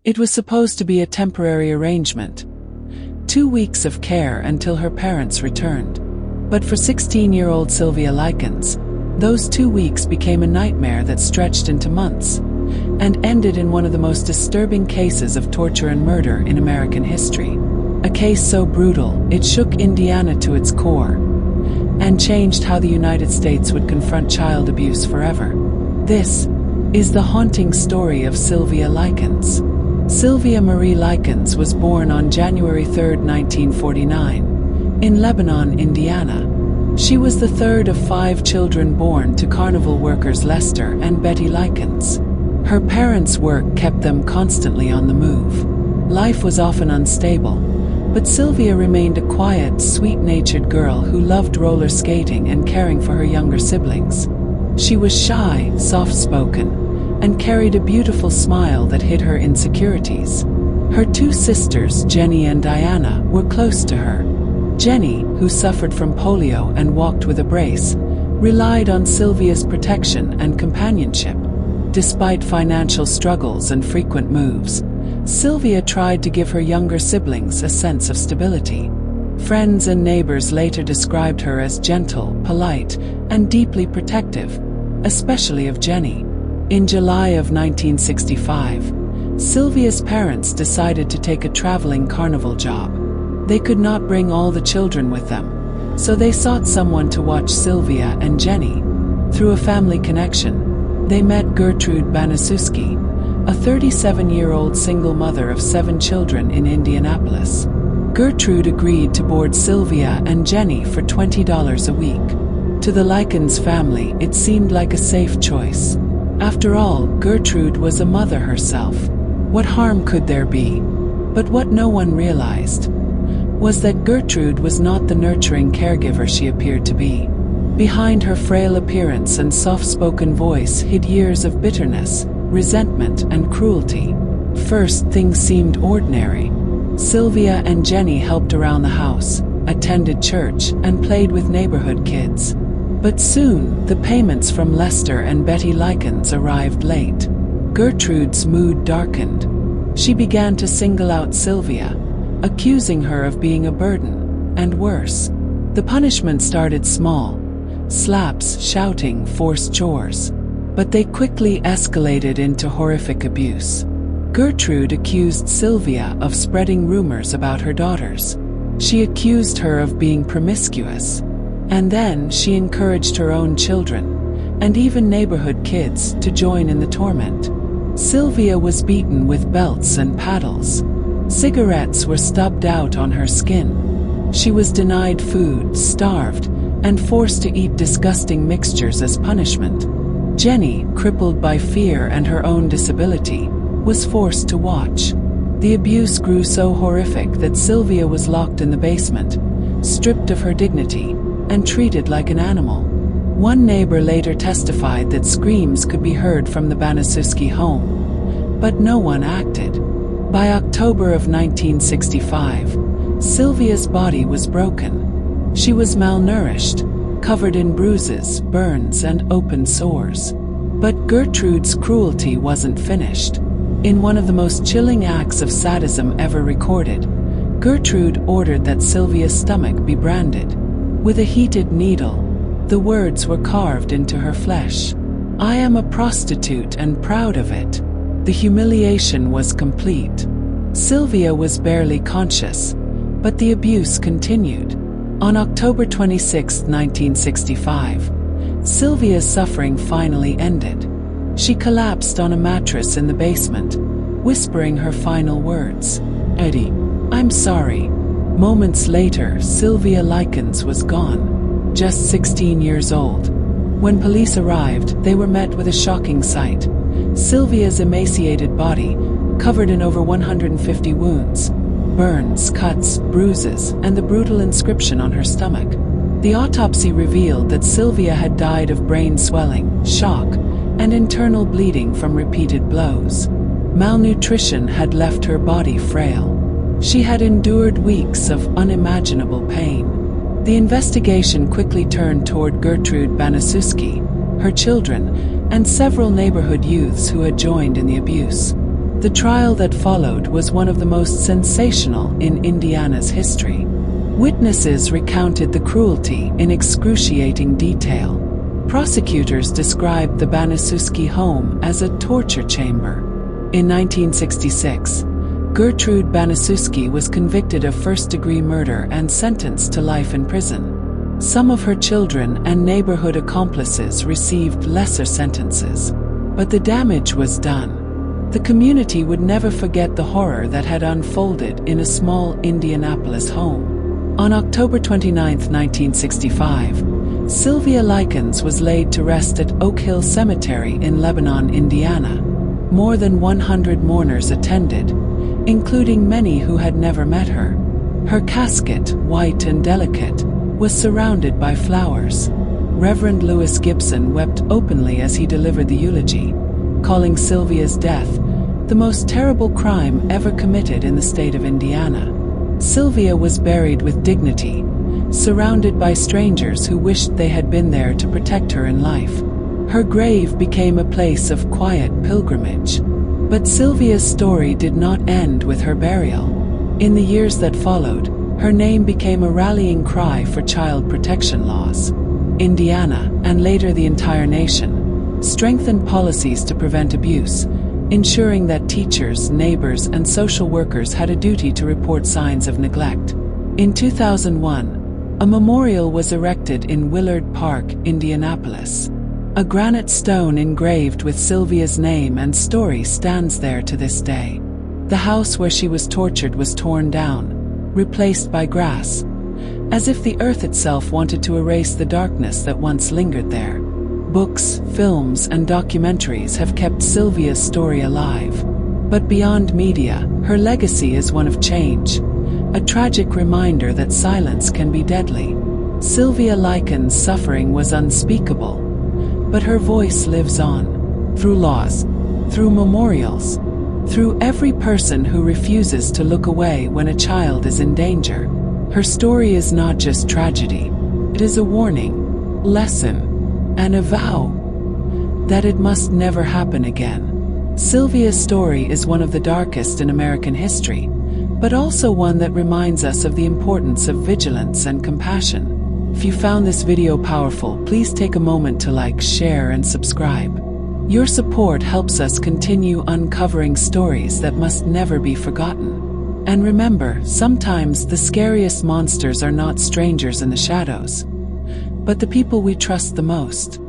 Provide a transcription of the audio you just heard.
It was supposed to be a temporary arrangement. 2 weeks of care until her parents returned. But for 16-year-old Sylvia Likens, those 2 weeks became a nightmare that stretched into months, and ended in one of the most disturbing cases of torture and murder in American history. A case so brutal, it shook Indiana to its core, and changed how the United States would confront child abuse forever. This is the haunting story of Sylvia Likens. Sylvia Marie Likens was born on January 3, 1949, in Lebanon, Indiana. She was the third of 5 children born to carnival workers Lester and Betty Likens. Her parents' work kept them constantly on the move. Life was often unstable, but Sylvia remained a quiet, sweet-natured girl who loved roller skating and caring for her younger siblings. She was shy, soft-spoken, and carried a beautiful smile that hid her insecurities. Her 2 sisters, Jenny and Diana, were close to her. Jenny, who suffered from polio and walked with a brace, relied on Sylvia's protection and companionship. Despite financial struggles and frequent moves, Sylvia tried to give her younger siblings a sense of stability. Friends and neighbors later described her as gentle, polite, and deeply protective, especially of Jenny. In July of 1965, Sylvia's parents decided to take a traveling carnival job. They could not bring all the children with them, so they sought someone to watch Sylvia and Jenny. Through a family connection, they met Gertrude Baniszewski, a 37-year-old single mother of 7 children in Indianapolis. Gertrude agreed to board Sylvia and Jenny for $20 a week. To the Likens family, it seemed like a safe choice. After all, Gertrude was a mother herself. What harm could there be? But what no one realized was that Gertrude was not the nurturing caregiver she appeared to be. Behind her frail appearance and soft-spoken voice hid years of bitterness, resentment, and cruelty. First, things seemed ordinary. Sylvia and Jenny helped around the house, attended church, and played with neighborhood kids. But soon, the payments from Lester and Betty Likens arrived late. Gertrude's mood darkened. She began to single out Sylvia, accusing her of being a burden, and worse. The punishment started small: slaps, shouting, forced chores. But they quickly escalated into horrific abuse. Gertrude accused Sylvia of spreading rumors about her daughters. She accused her of being promiscuous. And then she encouraged her own children, and even neighborhood kids, to join in the torment. Sylvia was beaten with belts and paddles. Cigarettes were stubbed out on her skin. She was denied food, starved, and forced to eat disgusting mixtures as punishment. Jenny, crippled by fear and her own disability, was forced to watch. The abuse grew so horrific that Sylvia was locked in the basement, stripped of her dignity, and treated like an animal. One neighbor later testified that screams could be heard from the Baniszewski home, but no one acted. By October of 1965, Sylvia's body was broken. She was malnourished, covered in bruises, burns, and open sores. But Gertrude's cruelty wasn't finished. In one of the most chilling acts of sadism ever recorded, Gertrude ordered that Sylvia's stomach be branded. With a heated needle, the words were carved into her flesh. "I am a prostitute and proud of it." The humiliation was complete. Sylvia was barely conscious, but the abuse continued. On October 26, 1965, Sylvia's suffering finally ended. She collapsed on a mattress in the basement, whispering her final words, "Eddie, I'm sorry." Moments later, Sylvia Likens was gone, just 16 years old. When police arrived, they were met with a shocking sight: Sylvia's emaciated body, covered in over 150 wounds, burns, cuts, bruises, and the brutal inscription on her stomach. The autopsy revealed that Sylvia had died of brain swelling, shock, and internal bleeding from repeated blows. Malnutrition had left her body frail. She had endured weeks of unimaginable pain. The investigation quickly turned toward Gertrude Baniszewski, her children, and several neighborhood youths who had joined in the abuse. The trial that followed was one of the most sensational in Indiana's history. Witnesses recounted the cruelty in excruciating detail. Prosecutors described the Baniszewski home as a torture chamber. In 1966, Gertrude Baniszewski was convicted of first-degree murder and sentenced to life in prison. Some of her children and neighborhood accomplices received lesser sentences. But the damage was done. The community would never forget the horror that had unfolded in a small Indianapolis home. On October 29, 1965, Sylvia Likens was laid to rest at Oak Hill Cemetery in Lebanon, Indiana. More than 100 mourners attended, including many who had never met her. Her casket, white and delicate, was surrounded by flowers. Reverend Lewis Gibson wept openly as he delivered the eulogy, calling Sylvia's death the most terrible crime ever committed in the state of Indiana. Sylvia was buried with dignity, surrounded by strangers who wished they had been there to protect her in life. Her grave became a place of quiet pilgrimage. But Sylvia's story did not end with her burial. In the years that followed, her name became a rallying cry for child protection laws. Indiana, and later the entire nation, strengthened policies to prevent abuse, ensuring that teachers, neighbors, and social workers had a duty to report signs of neglect. In 2001, a memorial was erected in Willard Park, Indianapolis. A granite stone engraved with Sylvia's name and story stands there to this day. The house where she was tortured was torn down, replaced by grass, as if the earth itself wanted to erase the darkness that once lingered there. Books, films, and documentaries have kept Sylvia's story alive. But beyond media, her legacy is one of change, a tragic reminder that silence can be deadly. Sylvia Likens' suffering was unspeakable, but her voice lives on, through laws, through memorials, through every person who refuses to look away when a child is in danger. Her story is not just tragedy, it is a warning, lesson, and a vow that it must never happen again. Sylvia's story is one of the darkest in American history, but also one that reminds us of the importance of vigilance and compassion. If you found this video powerful, please take a moment to like, share, and subscribe. Your support helps us continue uncovering stories that must never be forgotten. And remember, sometimes the scariest monsters are not strangers in the shadows, but the people we trust the most.